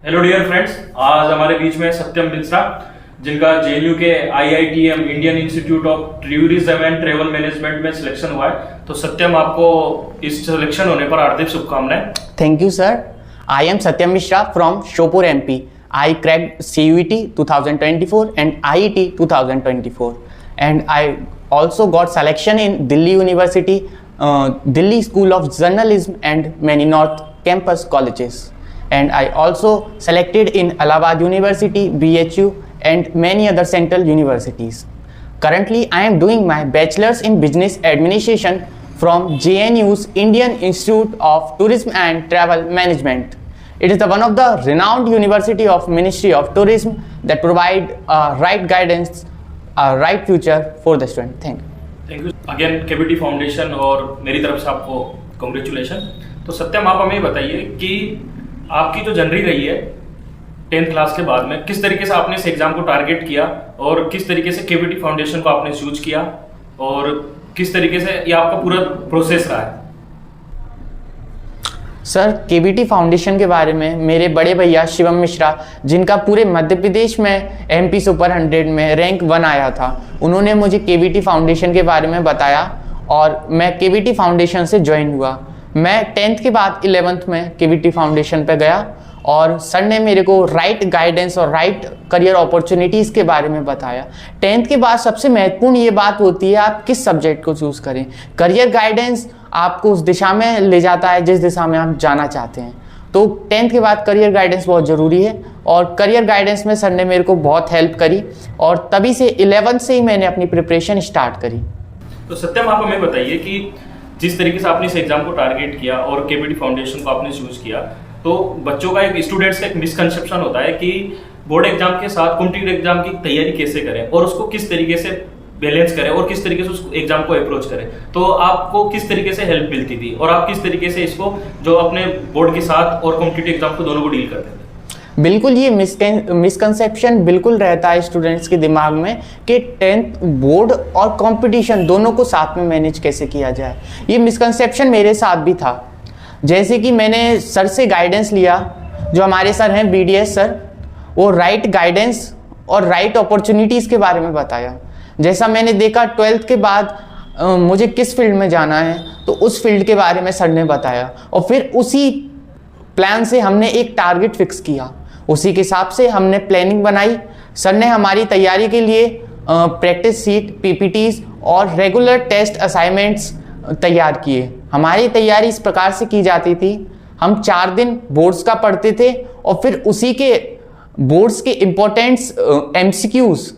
Hello dear friends, आज हमारे बीच में सत्यम मिश्रा जिनका जेएनयू के IITM Indian institute of tourism and travel management में सिलेक्शन हुआ है। तो सत्यम, आपको इस सिलेक्शन होने पर हार्दिक शुभकामनाएं। Thank you, sir. I am Satyam Mishra from Shopur, MP. I cracked CUET 2024 and IET 2024, and I also got selection in Delhi University, Delhi School of Journalism, and many North Campus colleges. And I also selected in Allahabad University, BHU, and many other central universities. Currently, I am doing my bachelor's in business administration from JNU's Indian Institute of Tourism and Travel Management. It is one of the renowned university of Ministry of Tourism that provide right guidance, right future for the student. Thank you. Thank you again KBT foundation और मेरी तरफ से आपको congratulation. तो सत्यम, आप हमें बताइए कि आपकी जो जर्नी रही है 10th क्लास के बाद में, किस तरीके से आपने इस एग्जाम को टारगेट किया और किस तरीके से केबीटी फाउंडेशन को आपने चूज किया और किस तरीके से ये आपका पूरा प्रोसेस रहा है? सर, केबीटी फाउंडेशन के बारे में मेरे बड़े भैया शिवम मिश्रा, जिनका पूरे मध्य प्रदेश में एमपी सुपर 100 में रैंक 1 आया था, उन्होंने मुझे केबीटी फाउंडेशन के बारे में बताया और मैं केबीटी फाउंडेशन से ज्वाइन हुआ। मैं 10th के बाद 11th में केबीटी फाउंडेशन पे गया और सर ने मेरे को राइट गाइडेंस और राइट करियर अपॉर्चुनिटीज़ के बारे में बताया। 10th के बाद सबसे महत्वपूर्ण ये बात होती है आप किस सब्जेक्ट को चूज़ करें। करियर गाइडेंस आपको उस दिशा में ले जाता है जिस दिशा में आप जाना चाहते हैं। तो 10th के बाद करियर गाइडेंस बहुत ज़रूरी है और करियर गाइडेंस में सर ने मेरे को बहुत हेल्प करी और तभी से 11th से ही मैंने अपनी प्रिपरेशन स्टार्ट करी। तो सत्यम, आप हमें बताइए कि जिस तरीके से आपने इस एग्जाम को टारगेट किया और केबीटी फाउंडेशन को आपने चूज किया, तो बच्चों का स्टूडेंट्स का एक मिसकंसेप्शन होता है कि बोर्ड एग्जाम के साथ कॉम्पिटिटिव एग्जाम की तैयारी कैसे करें और उसको किस तरीके से बैलेंस करें और किस तरीके से उस एग्जाम को अप्रोच करें। तो आपको किस तरीके से हेल्प मिलती थी और आप किस तरीके से इसको जो अपने बोर्ड के साथ और कॉम्पिटिटिव एग्जाम को दोनों को डील करते थे? बिल्कुल, ये मिसकंसेप्शन बिल्कुल रहता है स्टूडेंट्स के दिमाग में कि 10th बोर्ड और कंपटीशन दोनों को साथ में मैनेज कैसे किया जाए। ये मिसकंसेप्शन मेरे साथ भी था। जैसे कि मैंने सर से गाइडेंस लिया, जो हमारे सर हैं BDS सर, वो राइट गाइडेंस और राइट अपॉर्चुनिटीज़ के बारे में बताया। जैसा मैंने देखा 12th के बाद मुझे किस फील्ड में जाना है, तो उस फील्ड के बारे में सर ने बताया और फिर उसी प्लान से हमने एक टारगेट फिक्स किया, उसी के हिसाब से हमने प्लानिंग बनाई। सर ने हमारी तैयारी के लिए प्रैक्टिस सीट, PPTs और रेगुलर टेस्ट असाइनमेंट्स तैयार किए। हमारी तैयारी इस प्रकार से की जाती थी, हम 4 दिन बोर्ड्स का पढ़ते थे और फिर उसी के बोर्ड्स के इम्पोर्टेंट्स MCQs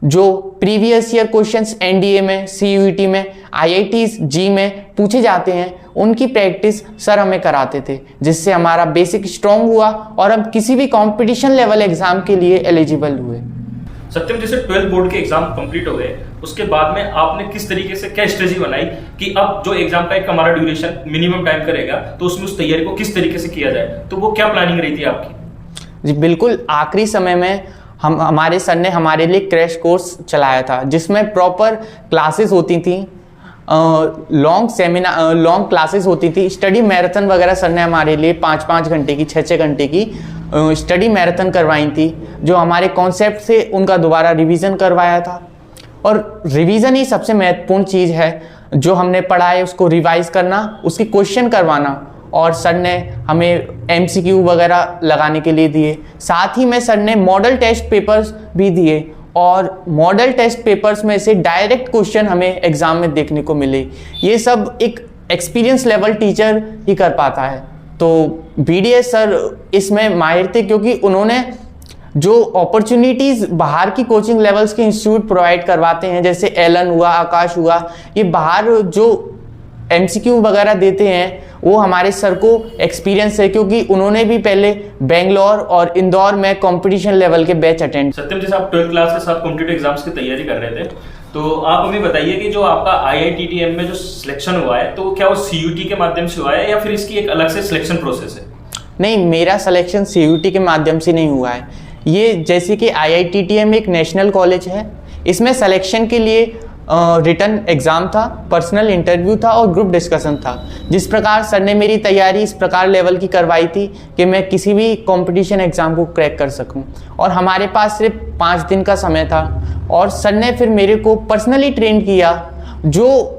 जो प्रीवियस ईयर क्वेश्चंस NDA में, CUET में, IITs जी में पूछे जाते हैं, उनकी प्रैक्टिस सर हमें कराते थे, जिससे हमारा बेसिक स्ट्रॉन्ग हुआ और हम किसी भी कंपटीशन लेवल एग्जाम के लिए एलिजिबल हुए। सत्यम, जैसे 12th बोर्ड के एग्जाम कंप्लीट हो गए, उसके बाद में आपने किस तरीके से क्या स्ट्रेटजी बनाई कि अब जो एग्जाम का एक हमारा ड्यूरेशन मिनिमम टाइम करेगा, तो उसमें उस तैयारी को किस तरीके से किया जाए, तो वो क्या प्लानिंग रही थी आपकी? जी बिल्कुल, आखिरी समय में हमारे सर ने हमारे लिए क्रैश कोर्स चलाया था, जिसमें प्रॉपर क्लासेस होती थी, लॉन्ग क्लासेस होती थी, स्टडी मैराथन वगैरह सर ने हमारे लिए 5-5 घंटे की, 6-6 घंटे की स्टडी मैराथन करवाई थी, जो हमारे कॉन्सेप्ट से उनका दोबारा रिवीजन करवाया था। और रिवीजन ही सबसे महत्वपूर्ण चीज़ है, जो हमने पढ़ा है उसको रिवाइज करना, उसकी क्वेश्चन करवाना, और सर ने हमें MCQ वगैरह लगाने के लिए दिए। साथ ही में सर ने मॉडल टेस्ट पेपर्स भी दिए और मॉडल टेस्ट पेपर्स में से डायरेक्ट क्वेश्चन हमें एग्ज़ाम में देखने को मिले। ये सब एक एक्सपीरियंस लेवल टीचर ही कर पाता है। तो BDS सर इसमें माहिर थे, क्योंकि उन्होंने जो अपॉर्चुनिटीज़ बाहर की कोचिंग लेवल्स के इंस्टीट्यूट प्रोवाइड करवाते हैं, जैसे एलन हुआ, आकाश हुआ, ये बाहर जो MCQ वगैरह देते हैं, वो हमारे सर को एक्सपीरियंस है, क्योंकि उन्होंने भी पहले बेंगलोर और इंदौर में कंपटीशन लेवल के बैच अटेंड। सत्यम, जैसे आप 12th क्लास के साथ कॉम्पिटिटिव एग्जाम्स की तैयारी कर रहे थे, तो आप हमें बताइए कि जो आपका IITTM में जो सिलेक्शन हुआ है, तो क्या वो CUET के माध्यम से हुआ है या फिर इसकी एक अलग से सिलेक्शन प्रोसेस है? नहीं, मेरा सिलेक्शन CUET के माध्यम से नहीं हुआ है। ये जैसे कि IITTM एक नेशनल कॉलेज है, इसमें सिलेक्शन के लिए रिटन एग्ज़ाम था, पर्सनल इंटरव्यू था और ग्रुप डिस्कशन था। जिस प्रकार सर ने मेरी तैयारी इस प्रकार लेवल की करवाई थी कि मैं किसी भी कंपटीशन एग्ज़ाम को क्रैक कर सकूं, और हमारे पास सिर्फ 5 दिन का समय था और सर ने फिर मेरे को पर्सनली ट्रेन किया। जो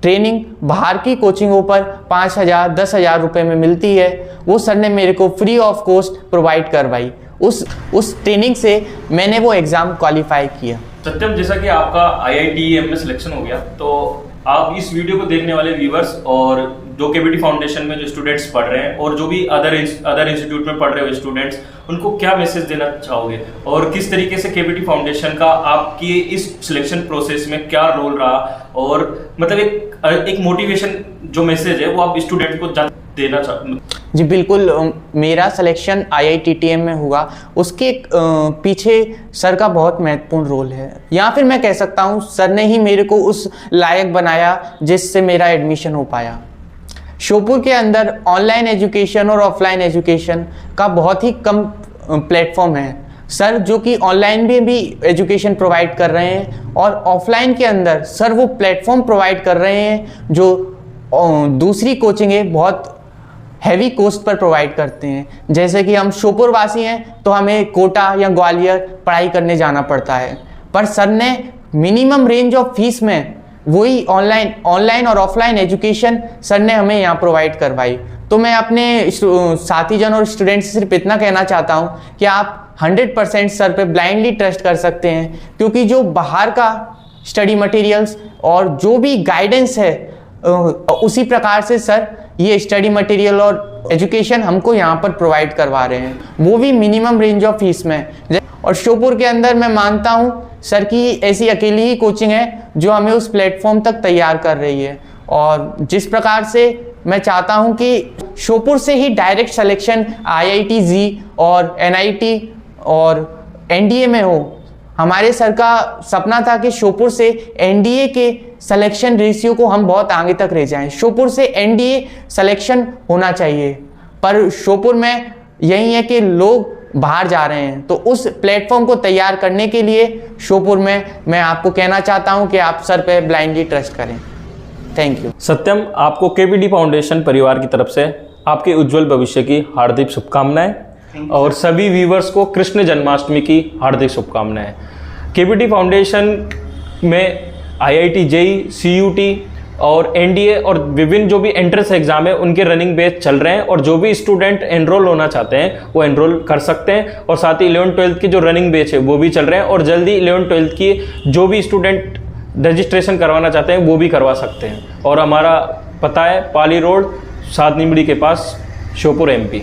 ट्रेनिंग बाहर की कोचिंगों पर 5,000 10,000 रुपये में मिलती है, वो सर ने मेरे को फ्री ऑफ कॉस्ट प्रोवाइड करवाई। उस ट्रेनिंग से मैंने वो एग्ज़ाम क्वालिफाई किया। सत्यम, जैसा कि आपका IITM में सिलेक्शन हो गया, तो आप इस वीडियो को देखने वाले व्यूवर्स और जो केबीटी फाउंडेशन में जो स्टूडेंट्स पढ़ रहे हैं और जो भी अदर इंस्टीट्यूट में पढ़ रहे हो स्टूडेंट्स, उनको क्या मैसेज देना चाहोगे और किस तरीके से केबीटी फाउंडेशन का आपकी इस सिलेक्शन प्रोसेस में क्या रोल रहा, और मतलब एक मोटिवेशन जो मैसेज है वो आप स्टूडेंट को देना चाहते? जी बिल्कुल, मेरा सिलेक्शन IITTM में हुआ, उसके पीछे सर का बहुत महत्वपूर्ण रोल है, या फिर मैं कह सकता हूँ सर ने ही मेरे को उस लायक बनाया जिससे मेरा एडमिशन हो पाया। श्योपुर के अंदर ऑनलाइन एजुकेशन और ऑफलाइन एजुकेशन का बहुत ही कम प्लेटफॉर्म है। सर जो कि ऑनलाइन में भी एजुकेशन प्रोवाइड कर रहे हैं और ऑफलाइन के अंदर सर वो प्लेटफॉर्म प्रोवाइड कर रहे हैं जो दूसरी कोचिंगें बहुत हैवी कॉस्ट पर प्रोवाइड करते हैं। जैसे कि हम श्योपुर वासी हैं तो हमें कोटा या ग्वालियर पढ़ाई करने जाना पड़ता है, पर सर ने मिनिमम रेंज ऑफ फीस में वही ऑनलाइन और ऑफलाइन एजुकेशन सर ने हमें यहाँ प्रोवाइड करवाई। तो मैं अपने साथीजन और स्टूडेंट्स से सिर्फ इतना कहना चाहता हूँ कि आप 100% सर पे ब्लाइंडली ट्रस्ट कर सकते हैं, क्योंकि जो बाहर का स्टडी मटेरियल्स और जो भी गाइडेंस है उसी प्रकार से सर ये स्टडी मटेरियल और एजुकेशन हमको यहाँ पर प्रोवाइड करवा रहे हैं, वो भी मिनिमम रेंज ऑफ फीस में। और श्योपुर के अंदर मैं मानता हूँ सर की ऐसी अकेली ही कोचिंग है जो हमें उस प्लेटफॉर्म तक तैयार कर रही है। और जिस प्रकार से मैं चाहता हूँ कि श्योपुर से ही डायरेक्ट सिलेक्शन IIT-JEE और NIT और NDA में हो। हमारे सर का सपना था कि श्योपुर से NDA के सिलेक्शन रेशियो को हम बहुत आगे तक ले जाएं। श्योपुर से NDA सिलेक्शन होना चाहिए, पर श्योपुर में यही है कि लोग बाहर जा रहे हैं, तो उस प्लेटफॉर्म को तैयार करने के लिए श्योपुर में मैं आपको कहना चाहता हूं कि आप सर पे ब्लाइंडली ट्रस्ट करें। Thank you. सत्यम, आपको केबीटी फाउंडेशन परिवार की तरफ से आपके उज्जवल भविष्य की हार्दिक शुभकामनाएं और सभी व्यूवर्स को कृष्ण जन्माष्टमी की हार्दिक शुभकामनाएं। केबीटी फाउंडेशन में IIT-JEE, CUT और NDA और विभिन्न जो भी एंट्रेंस एग्जाम है उनके रनिंग बैच चल रहे हैं, और जो भी स्टूडेंट एनरोल होना चाहते हैं वो एनरोल कर सकते हैं। और साथ ही 11th-12th की जो रनिंग बैच है वो भी चल रहे हैं, और जल्दी 11th-12th की जो भी स्टूडेंट रजिस्ट्रेशन करवाना चाहते हैं वो भी करवा सकते हैं। और हमारा पता है पाली रोड, सात निमड़ी के पास, श्योपुर MP।